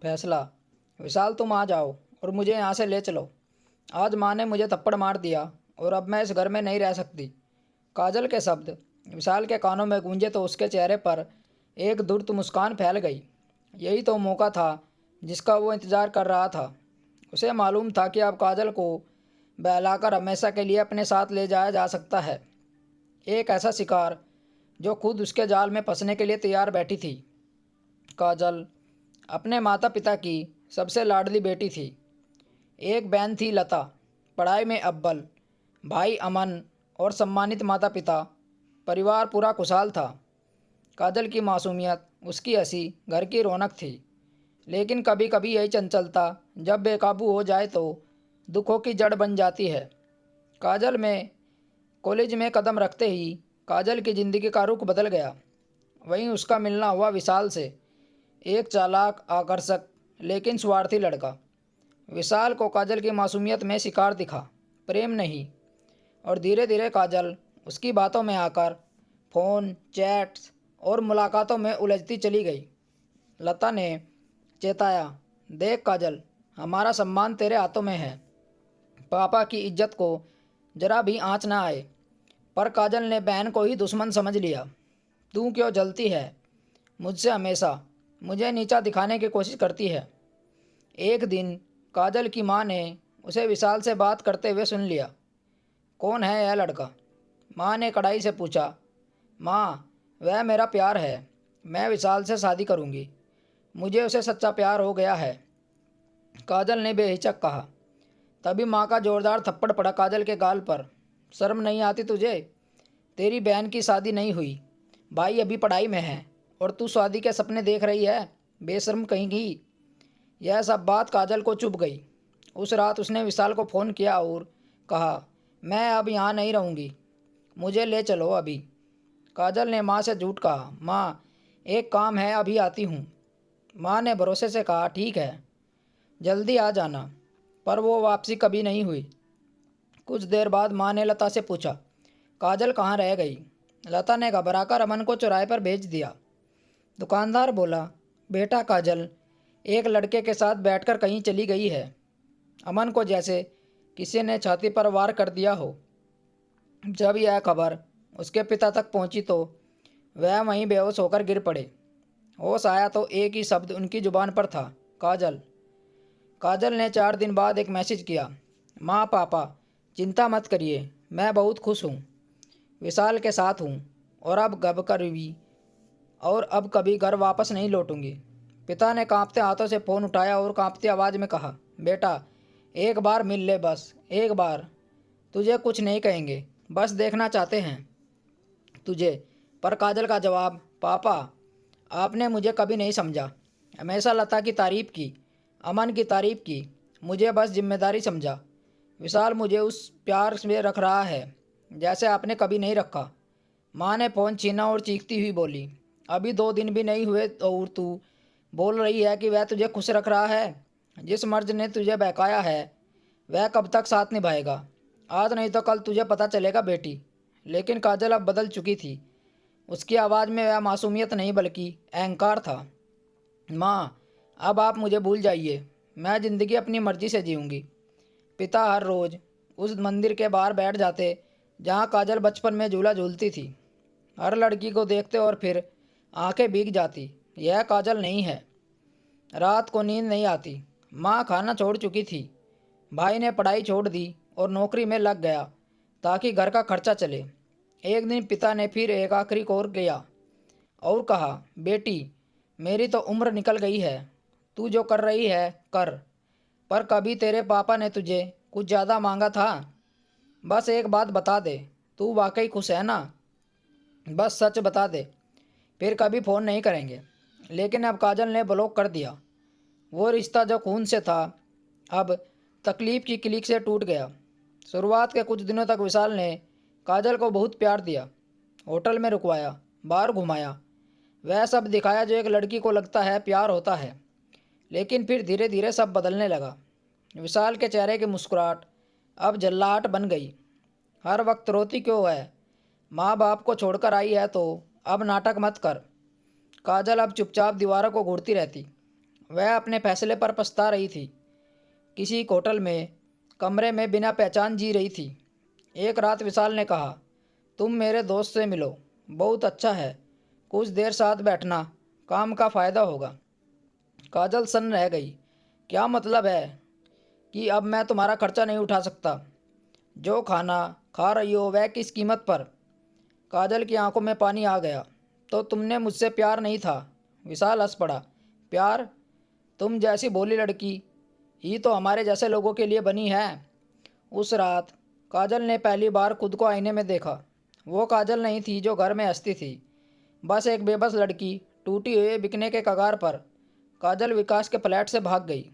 फैसला। विशाल तुम आ जाओ और मुझे यहाँ से ले चलो। आज माँ ने मुझे थप्पड़ मार दिया और अब मैं इस घर में नहीं रह सकती। काजल के शब्द विशाल के कानों में गूंजे तो उसके चेहरे पर एक धूर्त मुस्कान फैल गई। यही तो मौका था जिसका वो इंतज़ार कर रहा था। उसे मालूम था कि अब काजल को बहलाकर हमेशा के लिए अपने साथ ले जाया जा सकता है। एक ऐसा शिकार जो खुद उसके जाल में फंसने के लिए तैयार बैठी थी। काजल अपने माता पिता की सबसे लाडली बेटी थी। एक बहन थी लता, पढ़ाई में अव्वल, भाई अमन और सम्मानित माता पिता। परिवार पूरा खुशहाल था। काजल की मासूमियत, उसकी हंसी घर की रौनक थी। लेकिन कभी कभी यही चंचलता जब बेकाबू हो जाए तो दुखों की जड़ बन जाती है। काजल में कॉलेज में कदम रखते ही काजल की ज़िंदगी का रुख बदल गया। वहीं उसका मिलना हुआ विशाल से, एक चालाक, आकर्षक लेकिन स्वार्थी लड़का। विशाल को काजल की मासूमियत में शिकार दिखा, प्रेम नहीं। और धीरे धीरे काजल उसकी बातों में आकर फ़ोन, चैट्स और मुलाकातों में उलझती चली गई। लता ने चेताया, देख काजल, हमारा सम्मान तेरे हाथों में है। पापा की इज्जत को जरा भी आँच ना आए। पर काजल ने बहन को ही दुश्मन समझ लिया। तू क्यों जलती है मुझसे? हमेशा मुझे नीचा दिखाने की कोशिश करती है। एक दिन काजल की माँ ने उसे विशाल से बात करते हुए सुन लिया। कौन है यह लड़का? माँ ने कड़ाई से पूछा। माँ, वह मेरा प्यार है। मैं विशाल से शादी करूँगी। मुझे उसे सच्चा प्यार हो गया है, काजल ने बेहिचक कहा। तभी माँ का जोरदार थप्पड़ पड़ा काजल के गाल पर। शर्म नहीं आती तुझे? तेरी बहन की शादी नहीं हुई, भाई अभी पढ़ाई में है और तू शादी के सपने देख रही है, बेशर्म कहीं की। यह सब बात काजल को चुभ गई। उस रात उसने विशाल को फ़ोन किया और कहा, मैं अब यहाँ नहीं रहूँगी, मुझे ले चलो अभी। काजल ने माँ से झूठ कहा, माँ एक काम है, अभी आती हूँ। माँ ने भरोसे से कहा, ठीक है, जल्दी आ जाना। पर वो वापसी कभी नहीं हुई। कुछ देर बाद माँ ने लता से पूछा, काजल कहाँ रह गई? लता ने घबराकर अमन को चौराहे पर भेज दिया। दुकानदार बोला, बेटा काजल एक लड़के के साथ बैठकर कहीं चली गई है। अमन को जैसे किसी ने छाती पर वार कर दिया हो। जब यह खबर उसके पिता तक पहुंची तो वह वहीं बेहोश होकर गिर पड़े। होश आया तो एक ही शब्द उनकी जुबान पर था, काजल। काजल ने 4 दिन बाद एक मैसेज किया, माँ पापा चिंता मत करिए, मैं बहुत खुश हूँ, विशाल के साथ हूँ और अब कभी घर वापस नहीं लौटूंगी। पिता ने कांपते हाथों से फ़ोन उठाया और कांपती आवाज़ में कहा, बेटा एक बार मिल ले, बस एक बार। तुझे कुछ नहीं कहेंगे, बस देखना चाहते हैं तुझे। पर काजल का जवाब, पापा आपने मुझे कभी नहीं समझा, हमेशा लता की तारीफ़ की, अमन की तारीफ़ की, मुझे बस जिम्मेदारी समझा। विशाल मुझे उस प्यार में रख रहा है जैसे आपने कभी नहीं रखा। माँ ने फ़ोन छीना और चीखती हुई बोली, अभी 2 दिन भी नहीं हुए और तू बोल रही है कि वह तुझे खुश रख रहा है? जिस मर्द ने तुझे बहकाया है वह कब तक साथ निभाएगा? आज नहीं तो कल तुझे पता चलेगा बेटी। लेकिन काजल अब बदल चुकी थी। उसकी आवाज़ में वह मासूमियत नहीं बल्कि अहंकार था। माँ अब आप मुझे भूल जाइए, मैं ज़िंदगी अपनी मर्ज़ी से जीऊँगी। पिता हर रोज़ उस मंदिर के बाहर बैठ जाते जहाँ काजल बचपन में झूला झूलती थी। हर लड़की को देखते और फिर आंखें भीग जाती, यह काजल नहीं है। रात को नींद नहीं आती। माँ खाना छोड़ चुकी थी, भाई ने पढ़ाई छोड़ दी और नौकरी में लग गया ताकि घर का खर्चा चले। एक दिन पिता ने फिर एक आखिरी कोर किया और कहा, बेटी मेरी तो उम्र निकल गई है, तू जो कर रही है कर। पर कभी तेरे पापा ने तुझे कुछ ज़्यादा मांगा था? बस एक बात बता दे, तू वाकई खुश है ना? बस सच बता दे, फिर कभी फ़ोन नहीं करेंगे। लेकिन अब काजल ने ब्लॉक कर दिया। वो रिश्ता जो खून से था अब तकलीफ़ की क्लिक से टूट गया। शुरुआत के कुछ दिनों तक विशाल ने काजल को बहुत प्यार दिया, होटल में रुकवाया, बाहर घुमाया, वह सब दिखाया जो एक लड़की को लगता है प्यार होता है। लेकिन फिर धीरे धीरे सब बदलने लगा। विशाल के चेहरे की मुस्कुराहट अब जल्लाहट बन गई। हर वक्त रोती क्यों है? माँ बाप को छोड़कर आई है तो अब नाटक मत कर। काजल अब चुपचाप दीवारों को घूरती रहती वह अपने फैसले पर पछता रही थी। किसी होटल में कमरे में बिना पहचान जी रही थी। एक रात विशाल ने कहा, तुम मेरे दोस्त से मिलो, बहुत अच्छा है, कुछ देर साथ बैठना, काम का फ़ायदा होगा। काजल सन्न रह गई। क्या मतलब है कि अब मैं तुम्हारा खर्चा नहीं उठा सकता? जो खाना खा रही हो वह किस कीमत पर? काजल की आंखों में पानी आ गया। तो तुमने मुझसे प्यार नहीं था? विशाल हंस पड़ा। प्यार? तुम जैसी भोली लड़की ही तो हमारे जैसे लोगों के लिए बनी है। उस रात काजल ने पहली बार खुद को आईने में देखा। वो काजल नहीं थी जो घर में हंसती थी, बस एक बेबस लड़की, टूटी हुई, बिकने के कगार पर। काजल विकास के फ्लैट से भाग गई।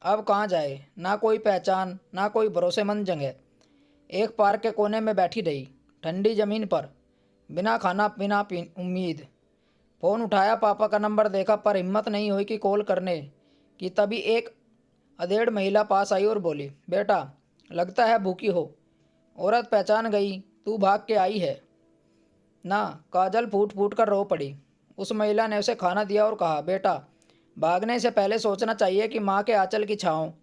अब कहाँ जाए? ना कोई पहचान, ना कोई भरोसेमंद जगह। एक पार्क के कोने में बैठी रही, ठंडी ज़मीन पर, बिना खाना बिना उम्मीद। फ़ोन उठाया, पापा का नंबर देखा, पर हिम्मत नहीं हुई कि कॉल करने की। तभी एक अधेड़ महिला पास आई और बोली, बेटा, लगता है भूखी हो। औरत पहचान गई, तू भाग के आई है ना? काजल फूट फूट कर रो पड़ी। उस महिला ने उसे खाना दिया और कहा, बेटा, भागने से पहले सोचना चाहिए कि माँ के आंचल की छाँव,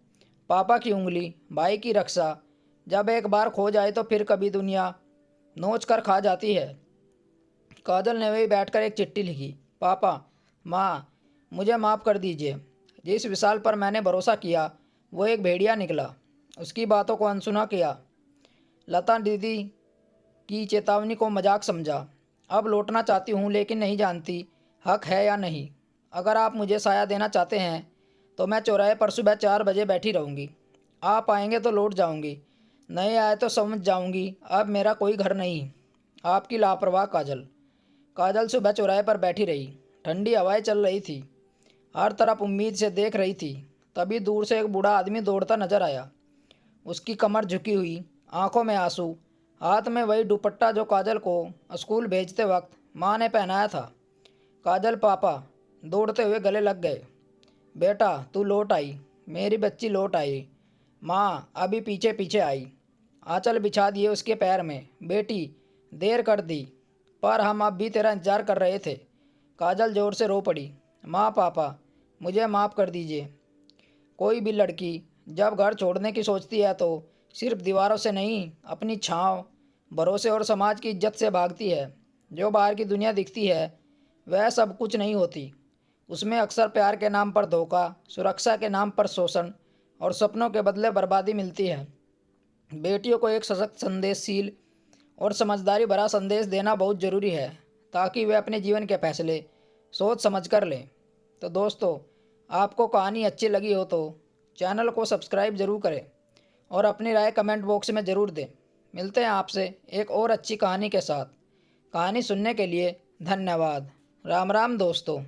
पापा की उंगली, भाई की रक्षा, जब एक बार खो जाए तो फिर कभी दुनिया नोच कर खा जाती है। काजल ने वही बैठकर एक चिट्ठी लिखी, पापा, माँ, मुझे माफ़ कर दीजिए। जिस विशाल पर मैंने भरोसा किया वो एक भेड़िया निकला। उसकी बातों को अनसुना किया। लता दीदी की चेतावनी को मजाक समझा। अब लौटना चाहती हूँ लेकिन नहीं जानती हक है या नहीं। अगर आप मुझे साया देना चाहते हैं तो मैं चौराहे पर सुबह 4 बजे बैठी रहूँगी। आप आएंगे तो लौट जाऊँगी, नहीं आए तो समझ जाऊँगी अब मेरा कोई घर नहीं। आपकी लापरवाह काजल। काजल सुबह चौराहे पर बैठी रही। ठंडी हवाएं चल रही थी। हर तरफ उम्मीद से देख रही थी। तभी दूर से एक बूढ़ा आदमी दौड़ता नजर आया। उसकी कमर झुकी हुई, आंखों में आंसू, हाथ में वही दुपट्टा जो काजल को स्कूल भेजते वक्त माँ ने पहनाया था। काजल, पापा, दौड़ते हुए गले लग गए। बेटा, तू लौट आई, मेरी बच्ची लौट आई। माँ अभी पीछे पीछे आई, आंचल बिछा दिए उसके पैर में। बेटी, देर कर दी, पर हम अब भी तेरा इंतजार कर रहे थे। काजल जोर से रो पड़ी। माँ, पापा, मुझे माफ़ कर दीजिए। कोई भी लड़की जब घर छोड़ने की सोचती है तो सिर्फ दीवारों से नहीं, अपनी छाँव, भरोसे और समाज की इज्जत से भागती है। जो बाहर की दुनिया दिखती है वह सब कुछ नहीं होती। उसमें अक्सर प्यार के नाम पर धोखा, सुरक्षा के नाम पर शोषण और सपनों के बदले बर्बादी मिलती है। बेटियों को एक सशक्त, संदेशशील और समझदारी भरा संदेश देना बहुत ज़रूरी है, ताकि वे अपने जीवन के फैसले सोच समझ कर लें। तो दोस्तों, आपको कहानी अच्छी लगी हो तो चैनल को सब्सक्राइब ज़रूर करें और अपनी राय कमेंट बॉक्स में ज़रूर दें। मिलते हैं आपसे एक और अच्छी कहानी के साथ। कहानी सुनने के लिए धन्यवाद। राम राम दोस्तों।